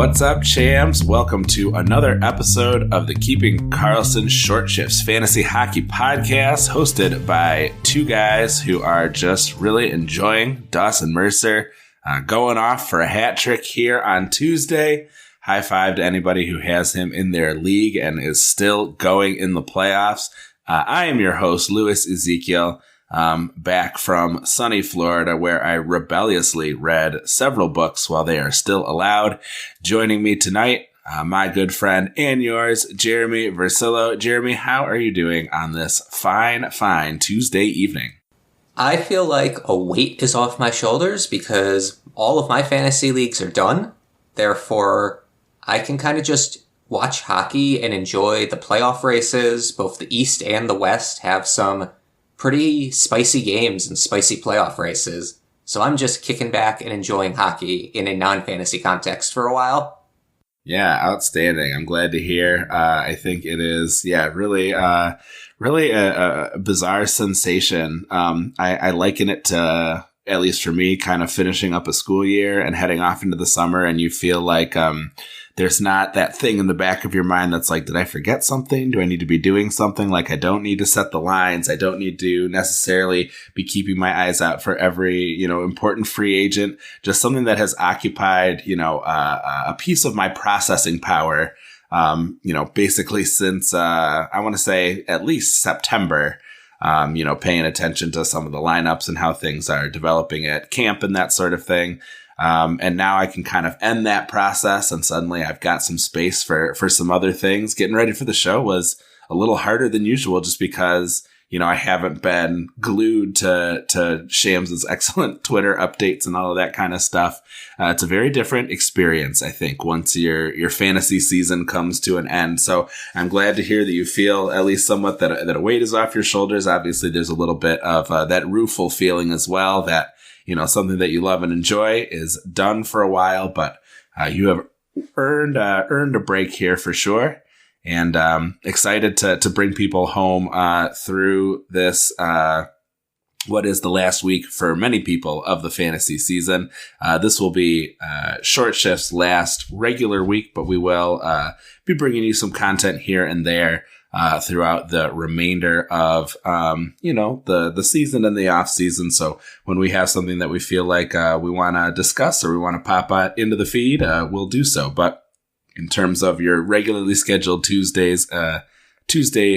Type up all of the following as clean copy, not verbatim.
What's up, champs? Welcome to another episode of the Keeping Karlsson Short Shifts Fantasy Hockey Podcast, hosted by two guys who are just really enjoying Dawson Mercer going off for a hat trick here on Tuesday. High five to anybody who has him in their league and is still going in the playoffs. I am your host, Louis Ezekiel. Back from sunny Florida, where I rebelliously read several books while they are still allowed. Joining me tonight, my good friend and yours, Jeremy Versillo. Jeremy, how are you doing on this fine Tuesday evening? I feel like a weight is off my shoulders because all of my fantasy leagues are done. Therefore, I can kind of just watch hockey and enjoy the playoff races. Both the East and the West have some pretty spicy games and spicy playoff races. So I'm just kicking back and enjoying hockey in a non-fantasy context for a while. Yeah, outstanding. I'm glad to hear. I think it is, really a bizarre sensation. I liken it to, at least for me, kind of finishing up a school year and heading off into the summer, and you feel like there's not that thing in the back of your mind that's like, did I forget something? Do I need to be doing something? Like, I don't need to set the lines. I don't need to necessarily be keeping my eyes out for every, important free agent. Just something that has occupied, a piece of my processing power, basically since, I want to say at least September. Paying attention to some of the lineups and how things are developing at camp and that sort of thing. And now I can kind of end that process, and suddenly I've got some space for some other things. Getting ready for the show was a little harder than usual just because, I haven't been glued to Shams' excellent Twitter updates and all of that kind of stuff. It's a very different experience, I think, once your fantasy season comes to an end. So I'm glad to hear that you feel at least somewhat that a weight is off your shoulders. Obviously, there's a little bit of that rueful feeling as well that, something that you love and enjoy is done for a while, but you have earned a break here for sure. And excited to bring people home through this, what is the last week for many people of the fantasy season. This will be Short Shift's last regular week, but we will be bringing you some content here and there throughout the remainder of, the season and the off season. So when we have something that we feel like we want to discuss or we want to pop into the feed, we'll do so. But in terms of your regularly scheduled Tuesday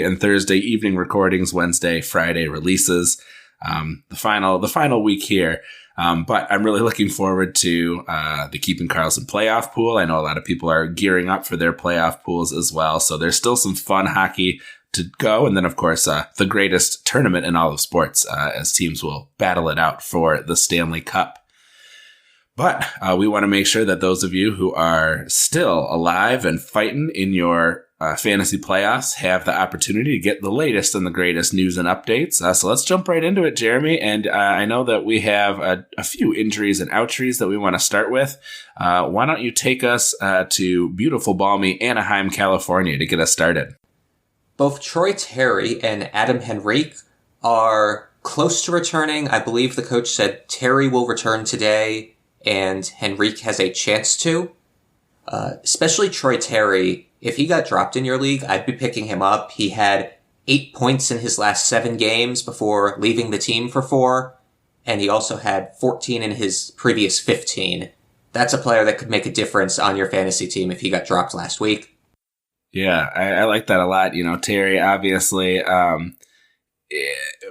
and Thursday evening recordings, Wednesday, Friday releases, the final week here. But I'm really looking forward to the Keeping Karlsson playoff pool. I know a lot of people are gearing up for their playoff pools as well. So there's still some fun hockey to go. And then, of course, the greatest tournament in all of sports as teams will battle it out for the Stanley Cup. But we want to make sure that those of you who are still alive and fighting in your fantasy playoffs have the opportunity to get the latest and the greatest news and updates. So let's jump right into it, Jeremy. And I know that we have a few injuries and outries that we want to start with. Why don't you take us to beautiful, balmy Anaheim, California to get us started? Both Troy Terry and Adam Henrique are close to returning. I believe the coach said Terry will return today and Henrique has a chance to. Especially Troy Terry, if he got dropped in your league, I'd be picking him up. He had 8 points in his last 7 games before leaving the team for 4, and he also had 14 in his previous 15. That's a player that could make a difference on your fantasy team if he got dropped last week. Yeah, I like that a lot. Terry, obviously,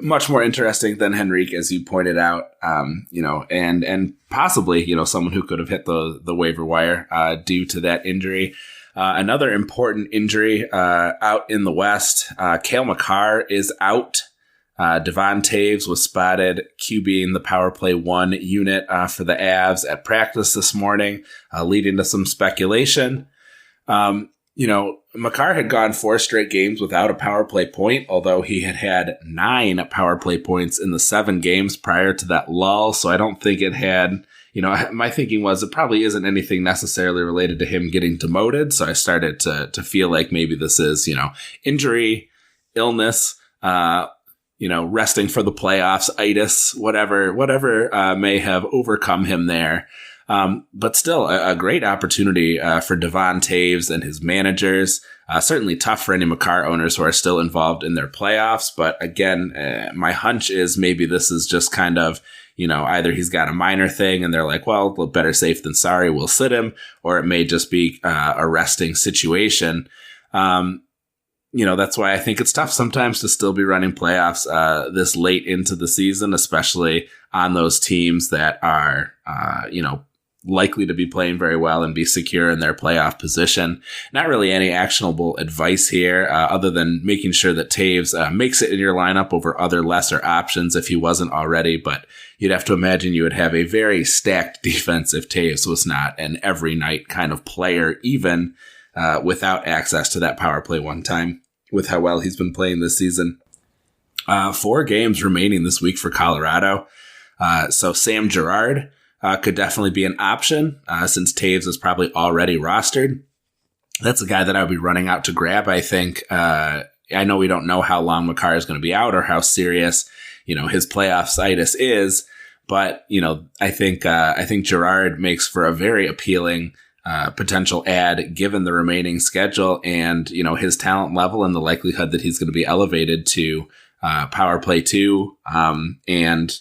much more interesting than Henrique, as you pointed out, and possibly, someone who could have hit the waiver wire due to that injury. Another important injury out in the West, Cale Makar is out. Devon Taves was spotted QBing the power play 1 unit for the Avs at practice this morning, leading to some speculation. Makar had gone 4 straight games without a power play point, although he had 9 power play points in the 7 games prior to that lull. So I don't think it had, my thinking was it probably isn't anything necessarily related to him getting demoted. So I started to feel like maybe this is, injury, illness, resting for the playoffs, itis, whatever may have overcome him there. But still a great opportunity for Devon Toews and his managers. Certainly tough for any Makar owners who are still involved in their playoffs. But again, my hunch is maybe this is just kind of, either he's got a minor thing and they're like, well, better safe than sorry, we'll sit him, or it may just be a resting situation. That's why I think it's tough sometimes to still be running playoffs this late into the season, especially on those teams that are, likely to be playing very well and be secure in their playoff position. Not really any actionable advice here other than making sure that Toews makes it in your lineup over other lesser options if he wasn't already. But you'd have to imagine you would have a very stacked defense if Toews was not an every night kind of player, even without access to that power play one time with how well he's been playing this season. 4 games remaining this week for Colorado. So Sam Girard could definitely be an option since Toews is probably already rostered. That's a guy that I would be running out to grab, I think. I know we don't know how long Makar is going to be out or how serious, his playoff situs is. But, I think Girard makes for a very appealing potential ad given the remaining schedule and, his talent level and the likelihood that he's going to be elevated to power play 2, and,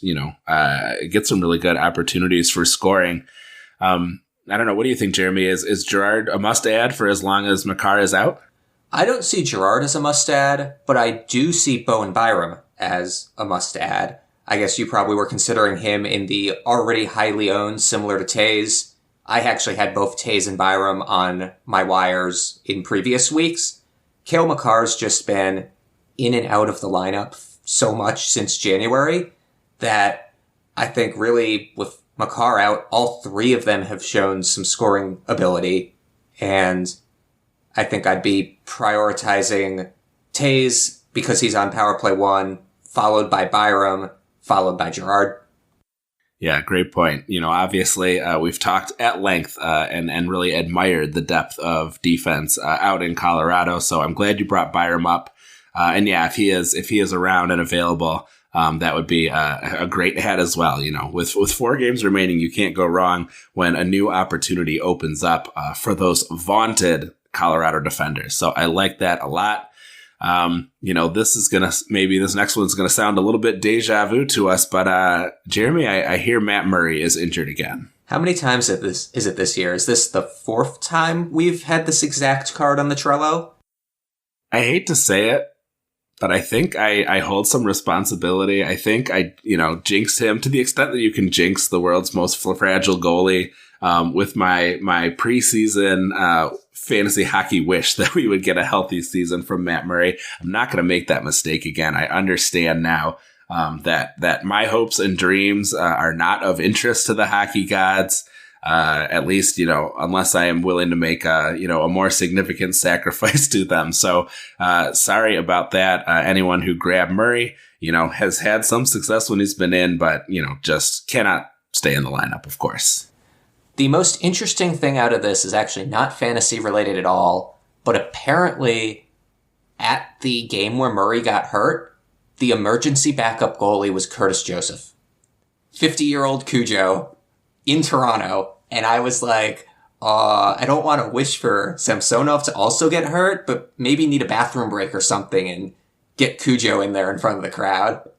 get some really good opportunities for scoring. I don't know. What do you think, Jeremy? Is Girard a must add for as long as Makar is out? I don't see Girard as a must add, but I do see Bowen Byram as a must add. I guess you probably were considering him in the already highly owned, similar to Toews. I actually had both Toews and Byram on my wires in previous weeks. Cale Makar's just been in and out of the lineup so much since January that I think really with Makar out, all 3 of them have shown some scoring ability. And I think I'd be prioritizing Toews because he's on power play 1, followed by Byram, followed by Girard. Yeah, great point. Obviously, we've talked at length and really admired the depth of defense out in Colorado. So I'm glad you brought Byram up. And yeah, if he is around and available, that would be a great add as well. With 4 games remaining, you can't go wrong when a new opportunity opens up for those vaunted Colorado defenders. So I like that a lot. This next one's gonna sound a little bit deja vu to us, but Jeremy, I hear Matt Murray is injured again. How many times is it this year? Is this the 4th time we've had this exact card on the Trello? I hate to say it, but I think I hold some responsibility. I think I jinxed him to the extent that you can jinx the world's most fragile goalie with my preseason fantasy hockey wish that we would get a healthy season from Matt Murray. I'm not going to make that mistake again. I understand now that my hopes and dreams are not of interest to the hockey gods. At least, unless I am willing to make a more significant sacrifice to them. So, sorry about that. Anyone who grabbed Murray, has had some success when he's been in, but, just cannot stay in the lineup, of course. The most interesting thing out of this is actually not fantasy related at all, but apparently at the game where Murray got hurt, the emergency backup goalie was Curtis Joseph. 50-year-old Cujo in Toronto. And I was like, I don't want to wish for Samsonov to also get hurt, but maybe need a bathroom break or something and get Cujo in there in front of the crowd.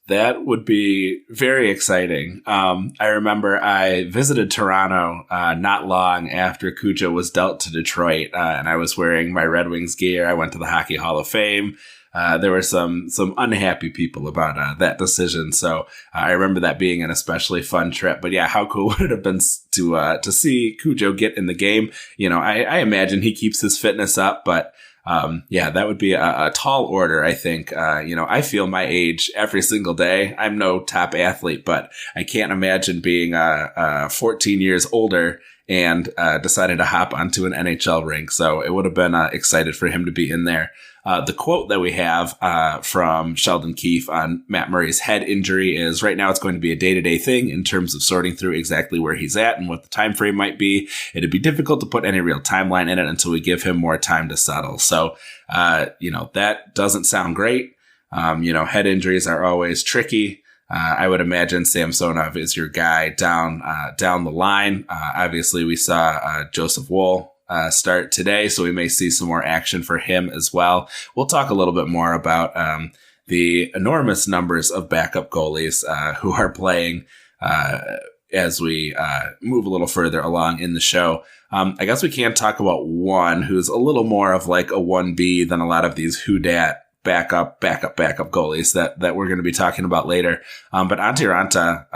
That would be very exciting. I remember I visited Toronto not long after Cujo was dealt to Detroit, and I was wearing my Red Wings gear. I went to the Hockey Hall of Fame. There were some unhappy people about that decision. So I remember that being an especially fun trip. But yeah, how cool would it have been to see Cujo get in the game? I imagine he keeps his fitness up, but that would be a tall order, I think. I feel my age every single day. I'm no top athlete, but I can't imagine being 14 years older and decided to hop onto an NHL rink. So it would have been excited for him to be in there. The quote that we have from Sheldon Keefe on Matt Murray's head injury is, right now it's going to be a day-to-day thing in terms of sorting through exactly where he's at and what the time frame might be. It'd be difficult to put any real timeline in it until we give him more time to settle. So, that doesn't sound great. Head injuries are always tricky. I would imagine Samsonov is your guy down the line. Obviously, we saw Joseph Woll start today, so we may see some more action for him as well. We'll talk a little bit more about the enormous numbers of backup goalies who are playing as we move a little further along in the show. I guess we can talk about one who's a little more of like a 1B than a lot of these who dat backup goalies that we're going to be talking about later. But Antti Ranta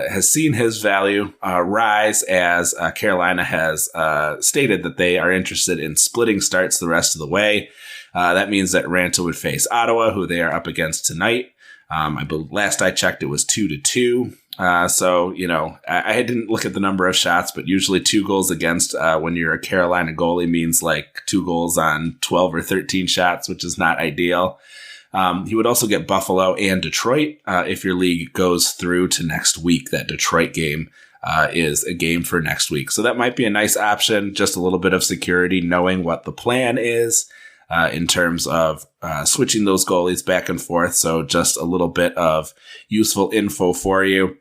has seen his value rise as Carolina has stated that they are interested in splitting starts the rest of the way. That means that Ranta would face Ottawa, who they are up against tonight. I believe last I checked, it was 2-2. So, I didn't look at the number of shots, but usually 2 goals against when you're a Carolina goalie means like 2 goals on 12 or 13 shots, which is not ideal. He would also get Buffalo and Detroit if your league goes through to next week. That Detroit game is a game for next week. So that might be a nice option, just a little bit of security, knowing what the plan is in terms of switching those goalies back and forth. So just a little bit of useful info for you.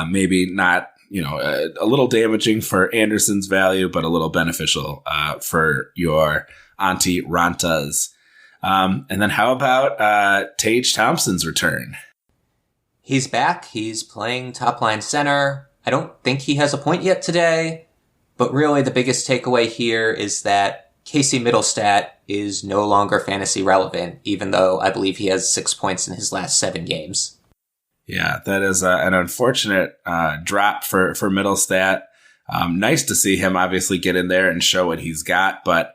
Maybe not, a little damaging for Anderson's value, but a little beneficial for your Antti Rantas. And then how about Tage Thompson's return? He's back. He's playing top line center. I don't think he has a point yet today, but really the biggest takeaway here is that Casey Middlestat is no longer fantasy relevant, even though I believe he has 6 points in his last 7 games. Yeah, that is an unfortunate drop for Middlestat. Nice to see him obviously get in there and show what he's got, but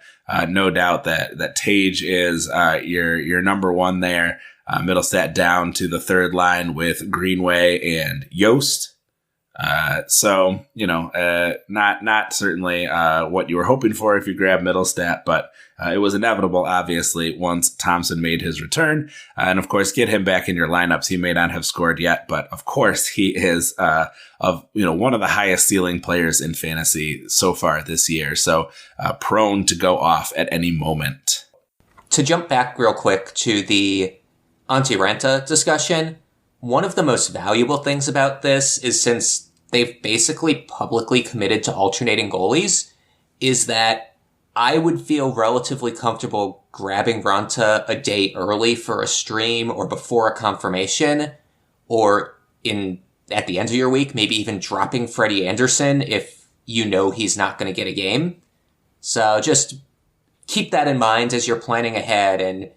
no doubt that Tage is your number one there. Middlestat down to the third line with Greenway and Yost. So, not certainly what you were hoping for if you grabbed Middlestat, but it was inevitable, obviously, once Thompson made his return. And of course, get him back in your lineups. He may not have scored yet, but of course, he is one of the highest ceiling players in fantasy so far this year. So prone to go off at any moment. To jump back real quick to the Antti Ranta discussion, one of the most valuable things about this is since they've basically publicly committed to alternating goalies, is that I would feel relatively comfortable grabbing Ranta a day early for a stream or before a confirmation, or at the end of your week, maybe even dropping Freddie Anderson if you know he's not going to get a game. So just keep that in mind as you're planning ahead, and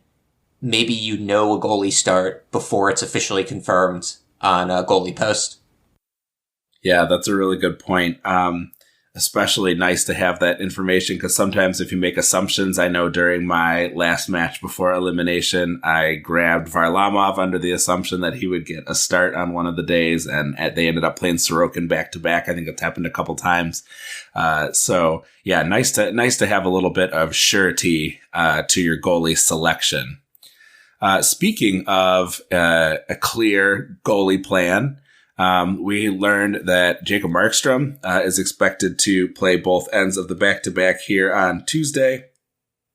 maybe a goalie start before it's officially confirmed on a goalie post. Yeah, that's a really good point. Especially nice to have that information because sometimes if you make assumptions, I know during my last match before elimination, I grabbed Varlamov under the assumption that he would get a start on one of the days, and they ended up playing Sorokin back to back. I think it's happened a couple times. So yeah, nice to have a little bit of surety to your goalie selection. Speaking of a clear goalie plan, we learned that Jacob Markstrom is expected to play both ends of the back-to-back here on Tuesday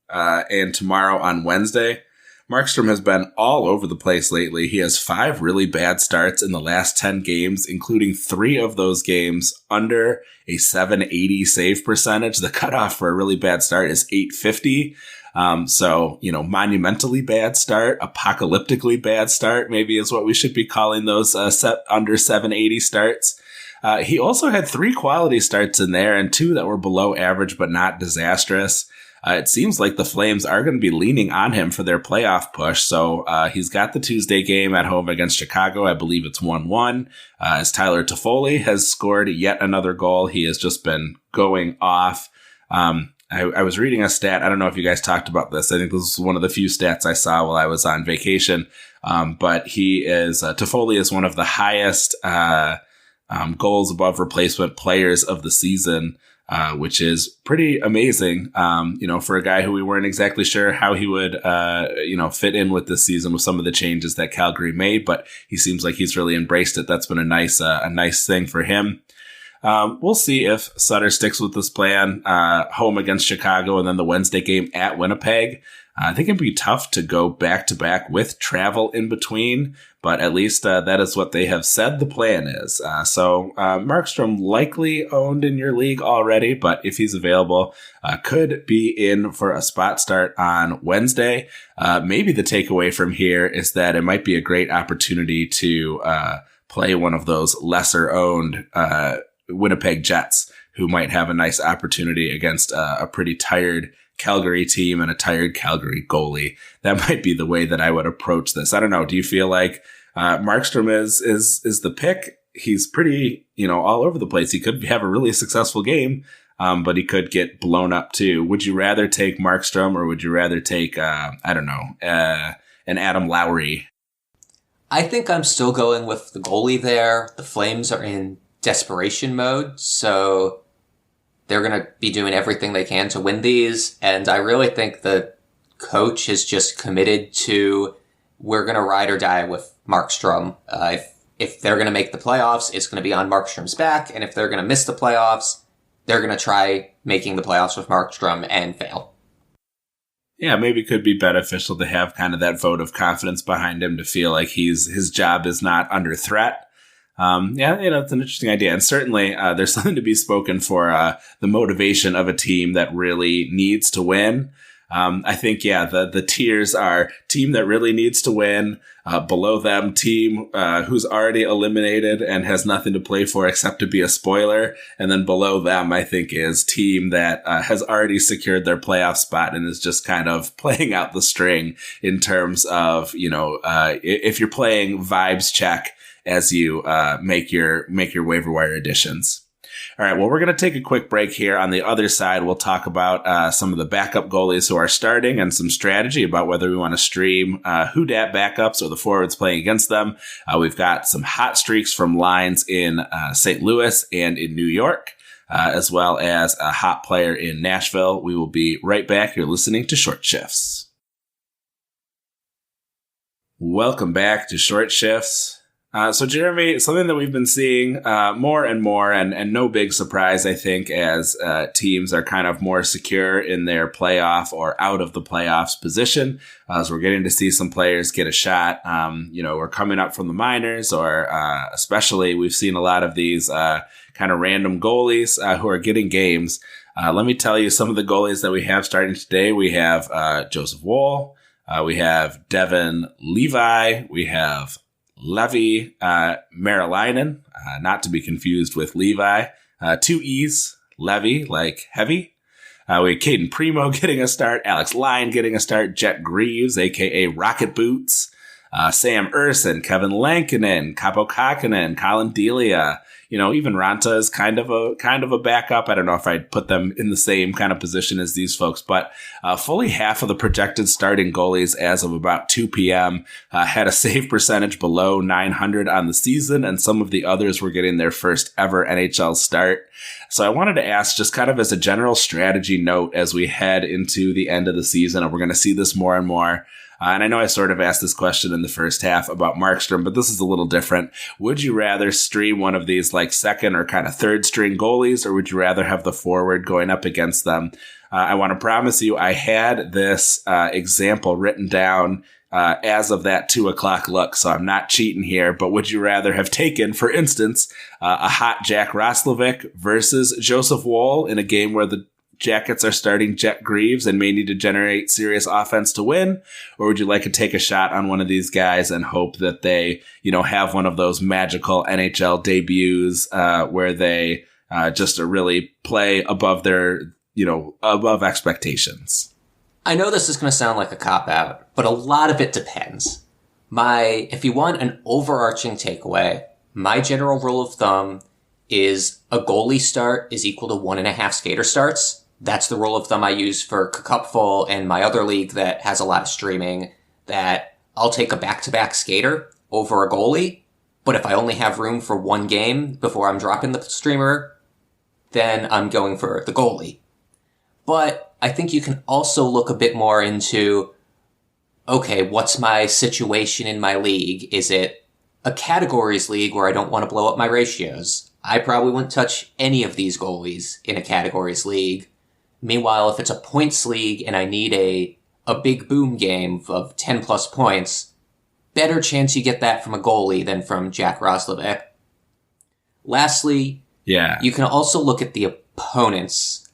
and tomorrow on Wednesday. Markstrom has been all over the place lately. He has 5 really bad starts in the last 10 games, including 3 of those games under a 780 save percentage. The cutoff for a really bad start is 850. So, monumentally bad start, apocalyptically bad start, maybe is what we should be calling those under 780 starts. He also had 3 quality starts in there and 2 that were below average but not disastrous. It seems like the Flames are going to be leaning on him for their playoff push. So he's got the Tuesday game at home against Chicago. I believe it's 1-1. As Tyler Toffoli has scored yet another goal. He has just been going off. I was reading a stat. I don't know if you guys talked about this. I think this is one of the few stats I saw while I was on vacation. But Toffoli is one of the highest goals above replacement players of the season, which is pretty amazing. For a guy who we weren't exactly sure how he would, fit in with this season with some of the changes that Calgary made, but he seems like he's really embraced it. That's been a nice thing for him. We'll see if Sutter sticks with this plan, home against Chicago and then the Wednesday game at Winnipeg. I think it'd be tough to go back-to-back with travel in between, but at least that is what they have said the plan is. So Markstrom likely owned in your league already, but if he's available, could be in for a spot start on Wednesday. Maybe the takeaway from here is that it might be a great opportunity to play one of those lesser-owned Winnipeg Jets, who might have a nice opportunity against a pretty tired Calgary team and a tired Calgary goalie. That might be the way that I would approach this. I don't know. Do you feel like Markstrom is the pick? He's pretty, all over the place. He could have a really successful game, but he could get blown up too. Would you rather take Markstrom or would you rather take, an Adam Lowry? I think I'm still going with the goalie there. The Flames are in desperation mode, so they're going to be doing everything they can to win these. And I really think the coach is just committed to, we're going to ride or die with Markstrom. If they're going to make the playoffs, it's going to be on Markstrom's back. And if they're going to miss the playoffs, they're going to try making the playoffs with Markstrom and fail. Yeah, maybe it could be beneficial to have kind of that vote of confidence behind him to feel like his job is not under threat. It's an interesting idea. And certainly there's something to be spoken for the motivation of a team that really needs to win. I think, the tiers are team that really needs to win, below them team who's already eliminated and has nothing to play for except to be a spoiler. And then below them, I think, is team that has already secured their playoff spot and is just kind of playing out the string in terms of, if you're playing vibes check as you make your waiver wire additions. All right, well, we're going to take a quick break here. On the other side, we'll talk about some of the backup goalies who are starting and some strategy about whether we want to stream who dat backups or the forwards playing against them. We've got some hot streaks from lines in St. Louis and in New York, as well as a hot player in Nashville. We will be right back. You're listening to Short Shifts. Welcome back to Short Shifts. So Jeremy, something that we've been seeing more and more, and no big surprise, I think, as teams are kind of more secure in their playoff or out of the playoffs position, as we're getting to see some players get a shot. We're coming up from the minors, or especially we've seen a lot of these kind of random goalies who are getting games. Let me tell you some of the goalies that we have starting today. We have Joseph Woll, we have Devin Levi, we have Levi Marilainen, not to be confused with Levi. 2 E's, Levi, like heavy. We have Caden Primo getting a start, Alex Lyon getting a start, Jet Greaves, a.k.a. Rocket Boots, Sam Urson, Kevin Lankinen, Capo Kakinen, Colin Delia. Even Ranta is kind of a backup. I don't know if I'd put them in the same kind of position as these folks, but fully half of the projected starting goalies as of about 2 p.m. Had a save percentage below 900 on the season, and some of the others were getting their first ever NHL start. So I wanted to ask, just kind of as a general strategy note as we head into the end of the season, and we're going to see this more and more. And I know I sort of asked this question in the first half about Markstrom, but this is a little different. Would you rather stream one of these like second or kind of third string goalies, or would you rather have the forward going up against them? I want to promise you, I had this example written down as of that 2:00 look, so I'm not cheating here. But would you rather have taken, for instance, a hot Jack Roslovic versus Joseph Woll in a game where the Jackets are starting Jet Greaves and may need to generate serious offense to win? Or would you like to take a shot on one of these guys and hope that they, have one of those magical NHL debuts where they just really play above their, above expectations? I know this is going to sound like a cop-out, but a lot of it depends. If you want an overarching takeaway, my general rule of thumb is a goalie start is equal to 1.5 skater starts. That's the rule of thumb I use for Cupful and my other league that has a lot of streaming, that I'll take a back-to-back skater over a goalie, but if I only have room for one game before I'm dropping the streamer, then I'm going for the goalie. But I think you can also look a bit more into, okay, what's my situation in my league? Is it a categories league where I don't want to blow up my ratios? I probably wouldn't touch any of these goalies in a categories league. Meanwhile, if it's a points league and I need a a big boom game of 10 plus points, better chance you get that from a goalie than from Jack Roslovic. Lastly, you can also look at the opponents.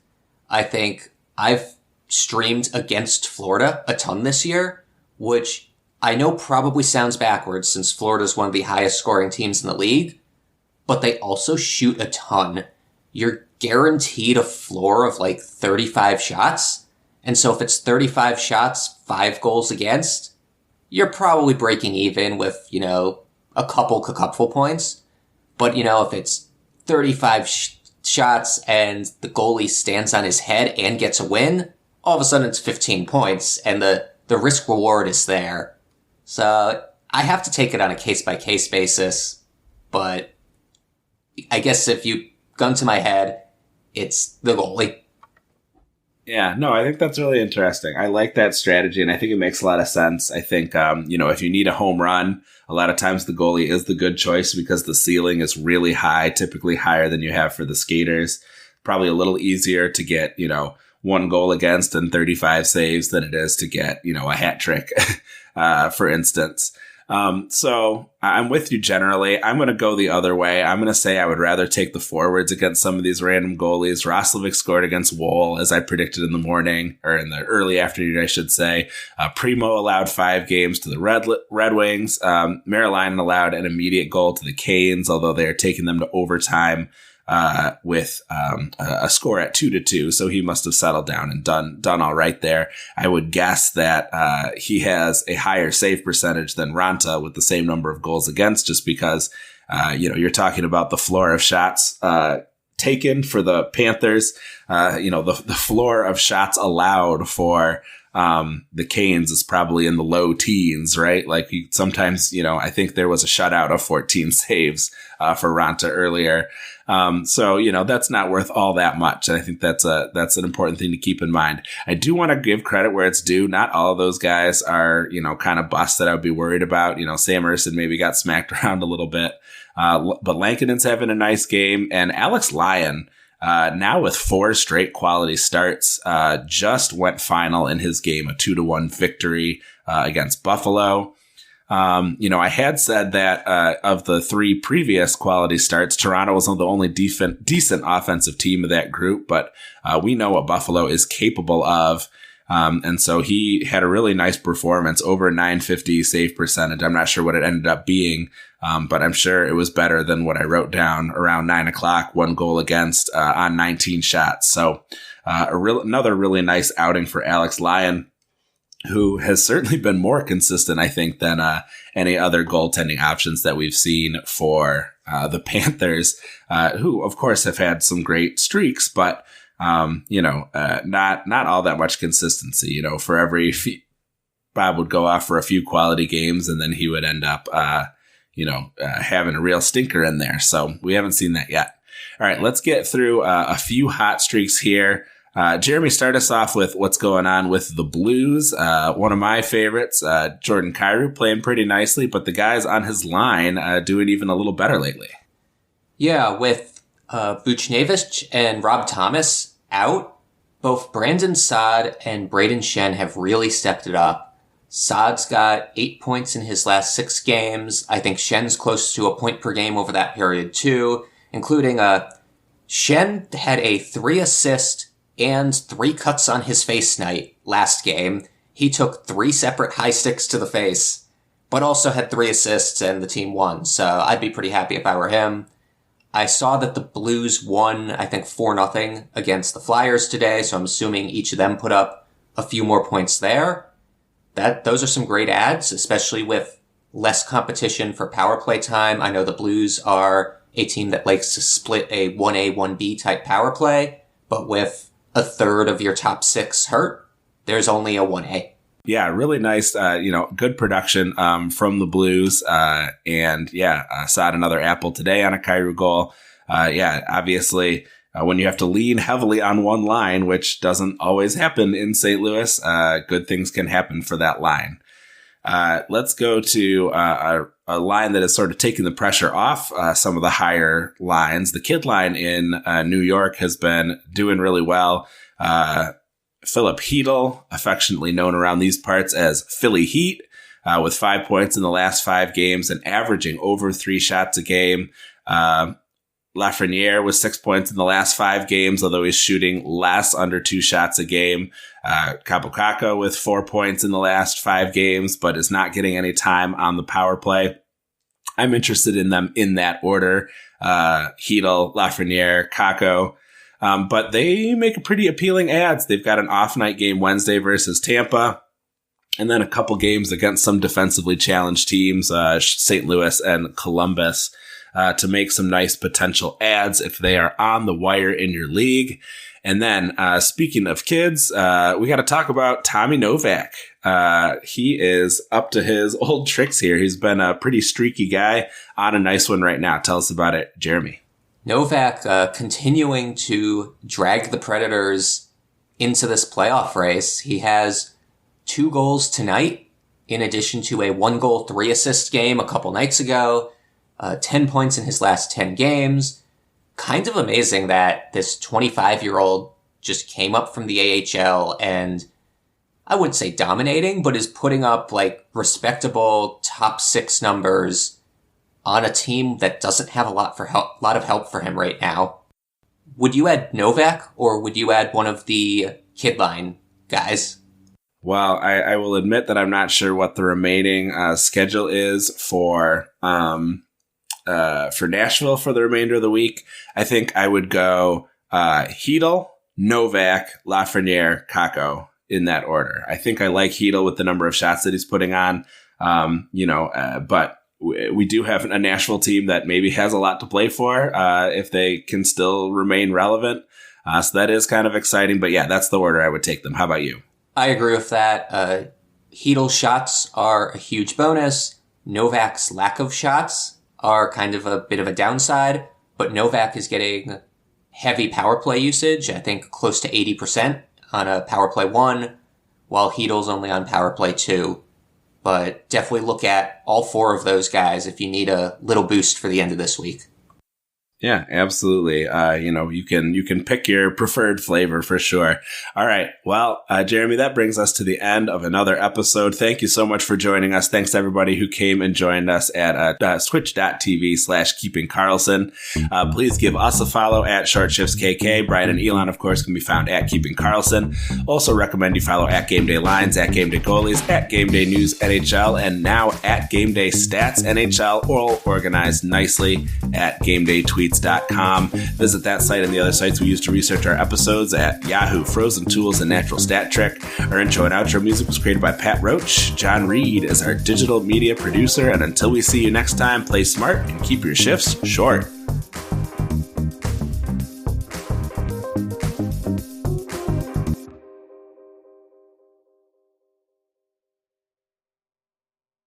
I think I've streamed against Florida a ton this year, which I know probably sounds backwards since Florida's one of the highest scoring teams in the league, but they also shoot a ton. You're guaranteed a floor of like 35 shots. And so if it's 35 shots, 5 goals against, you're probably breaking even with, a couple points. But, if it's 35 shots and the goalie stands on his head and gets a win, all of a sudden it's 15 points and the risk reward is there. So I have to take it on a case-by-case basis, but I guess if you gun to my head, it's the goalie. Yeah, no, I think that's really interesting. I like that strategy, and I think it makes a lot of sense. I think, if you need a home run, a lot of times the goalie is the good choice because the ceiling is really high, typically higher than you have for the skaters. Probably a little easier to get, 1 goal against and 35 saves than it is to get, a hat trick, for instance. So I'm with you generally. I'm going to go the other way. I'm going to say I would rather take the forwards against some of these random goalies. Roslovic scored against Wohl, as I predicted in the morning, or in the early afternoon, I should say. Primo allowed 5 games to the Red Wings. Maryland allowed an immediate goal to the Canes, although they are taking them to overtime with a score at 2-2. So he must have settled down and done all right there. I would guess that he has a higher save percentage than Ranta with the same number of goals against, just because you're talking about the floor of shots taken for the Panthers. The floor of shots allowed for the Canes is probably in the low teens, right? Like sometimes, I think there was a shutout of 14 saves for Ranta earlier. So that's not worth all that much. And I think that's an important thing to keep in mind. I do want to give credit where it's due. Not all of those guys are, kind of busts that I would be worried about. Sam Ersson maybe got smacked around a little bit. But Lankinen's having a nice game, and Alex Lyon, now with 4 straight quality starts, just went final in his game, a 2-1 victory, against Buffalo. I had said that of the 3 previous quality starts, Toronto was the only decent offensive team of that group, but we know what Buffalo is capable of. And so he had a really nice performance, over 950 save percentage. I'm not sure what it ended up being, but I'm sure it was better than what I wrote down around 9:00, 1 goal against on 19 shots. So another really nice outing for Alex Lyon, who has certainly been more consistent, I think, than any other goaltending options that we've seen for the Panthers, who, of course, have had some great streaks, but, not all that much consistency. For every Bob would go off for a few quality games, and then he would end up, having a real stinker in there. So we haven't seen that yet. All right, let's get through a few hot streaks here. Jeremy, start us off with what's going on with the Blues. One of my favorites, Jordan Kyrou, playing pretty nicely, but the guys on his line doing even a little better lately. Yeah, with Buchnevich and Rob Thomas out, both Brandon Saad and Braden Shen have really stepped it up. Saad's got 8 points in his last 6 games. I think Shen's close to a point per game over that period too, including Shen had a 3-assist and 3 cuts on his face night last game. He took 3 separate high sticks to the face, but also had 3 assists and the team won. So I'd be pretty happy if I were him. I saw that the Blues won, I think 4-0 against the Flyers today. So I'm assuming each of them put up a few more points there. Those are some great ads, especially with less competition for power play time. I know the Blues are a team that likes to split a 1A, 1B type power play, but with a third of your top 6 hurt, there's only a 1A. Yeah, really nice, good production from the Blues. Saw another apple today on a Kyrou goal. Obviously, when you have to lean heavily on one line, which doesn't always happen in St. Louis, good things can happen for that line. Let's go to a line that is sort of taking the pressure off some of the higher lines. The kid line in New York has been doing really well. Philip Hedl, affectionately known around these parts as Philly Heat, with 5 points in the last 5 games and averaging over 3 shots a game. Lafreniere with 6 points in the last 5 games, although he's shooting less, under 2 shots a game. Kabukaka with 4 points in the last 5 games, but is not getting any time on the power play. I'm interested in them in that order. Hedl, Lafreniere, Kako. But they make a pretty appealing ads. They've got an off-night game Wednesday versus Tampa, and then a couple games against some defensively challenged teams, St. Louis and Columbus, to make some nice potential ads if they are on the wire in your league. And then, speaking of kids, we got to talk about Tommy Novak. He is up to his old tricks here. He's been a pretty streaky guy on a nice one right now. Tell us about it, Jeremy. Novak continuing to drag the Predators into this playoff race. He has 2 goals tonight, in addition to a 1-goal, 3-assist game a couple nights ago, 10 points in his last 10 games. Kind of amazing that this 25-year-old just came up from the AHL and I wouldn't say dominating, but is putting up like respectable top 6 numbers on a team that doesn't have a lot of help for him right now. Would you add Novak or would you add one of the kid line guys? Well, I will admit that I'm not sure what the remaining schedule is for Nashville for the remainder of the week. I think I would go Hedl, Novak, Lafreniere, Kako in that order. I think I like Hedl with the number of shots that he's putting on, but we do have a Nashville team that maybe has a lot to play for if they can still remain relevant. So that is kind of exciting. But yeah, that's the order I would take them. How about you? I agree with that. Hedl's shots are a huge bonus. Novak's lack of shots are kind of a bit of a downside, but Novak is getting heavy power play usage, I think close to 80% on a power play 1, while Hedl's only on power play 2. But definitely look at all 4 of those guys if you need a little boost for the end of this week. Yeah, absolutely. You can pick your preferred flavor for sure. All right. Well, Jeremy, that brings us to the end of another episode. Thank you so much for joining us. Thanks to everybody who came and joined us at twitch.tv/KeepingCarlson. Please give us a follow at ShortShiftsKK. Brian and Elon, of course, can be found at Keeping Carlson. Also recommend you follow at Game Day Lines, at Game Day Goalies, at Game Day News NHL, and now at Game Day Stats NHL, all organized nicely at GameDayTweets.com. Visit that site and the other sites we use to research our episodes at Yahoo, Frozen Tools, and Natural Stat Trick. Our intro and outro music was created by Pat Roach. John Reed is our digital media producer. And until we see you next time, play smart and keep your shifts short.